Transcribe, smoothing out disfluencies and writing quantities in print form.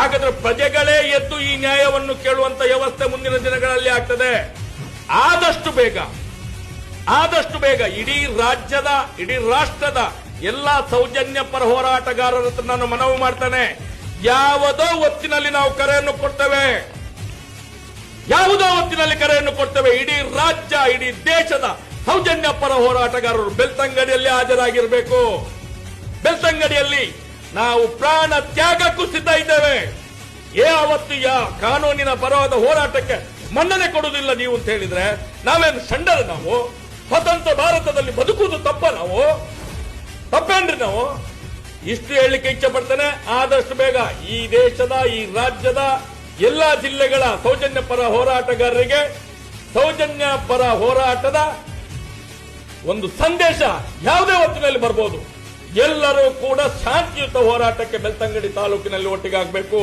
ಹಾಗಾದ್ರೆ ಪ್ರಜೆಗಳೇ ಎದ್ದು ಈ ನ್ಯಾಯವನ್ನು ಕೇಳುವಂತ ವ್ಯವಸ್ಥೆ ಮುಂದಿನ ದಿನಗಳಲ್ಲಿ ಆಗ್ತದೆ. ಆದಷ್ಟು ಬೇಗ ಇಡೀ ರಾಜ್ಯದ, ಇಡೀ ರಾಷ್ಟ್ರದ ಎಲ್ಲಾ ಸೌಜನ್ಯ ಪರ ಹೋರಾಟಗಾರರ ಹತ್ರ ನಾನು ಮನವಿ ಮಾಡ್ತೇನೆ. ಯಾವುದೋ ಹೊತ್ತಿನಲ್ಲಿ ನಾವು ಕರೆಯನ್ನು ಕೊಡ್ತೇವೆ. ಇಡೀ ರಾಜ್ಯ, ಇಡೀ ದೇಶದ ಸೌಜನ್ಯ ಪರ ಹೋರಾಟಗಾರರು ಬೆಳ್ತಂಗಡಿಯಲ್ಲಿ ಹಾಜರಾಗಿರಬೇಕು. ಬೆಳ್ತಂಗಡಿಯಲ್ಲಿ ನಾವು ಪ್ರಾಣ ತ್ಯಾಗಕ್ಕೂ ಸಿದ್ಧ ಇದ್ದೇವೆ. ಯಾವತ್ತು ಕಾನೂನಿನ ಪರವಾದ ಹೋರಾಟಕ್ಕೆ ಮನ್ನಣೆ ಕೊಡುವುದಿಲ್ಲ ನೀವು ಅಂತ ಹೇಳಿದ್ರೆ ನಾವೇನು ಷಂಡರು? ನಾವು ಸ್ವತಂತ್ರ ಭಾರತದಲ್ಲಿ ಬದುಕುವುದು ತಪ್ಪೇನ್ರಿ ನಾವು? ಇಷ್ಟು ಹೇಳಲಿಕ್ಕೆ ಇಚ್ಛೆ ಪಡ್ತೇನೆ. ಆದಷ್ಟು ಬೇಗ ಈ ದೇಶದ, ಈ ರಾಜ್ಯದ ಎಲ್ಲಾ ಜಿಲ್ಲೆಗಳ ಸೌಜನ್ಯ ಪರ ಹೋರಾಟಗಾರರಿಗೆ ಸೌಜನ್ಯ ಪರ ಹೋರಾಟದ ಒಂದು ಸಂದೇಶ ಯಾವುದೇ ಹೊತ್ತಿನಲ್ಲಿ ಬರಬಹುದು. ಎಲ್ಲರೂ ಕೂಡ ಶಾಂತಿಯುತ ಹೋರಾಟಕ್ಕೆ ಬೆಳ್ತಂಗಡಿ ತಾಲೂಕಿನಲ್ಲಿ ಒಟ್ಟಿಗಾಗಬೇಕು.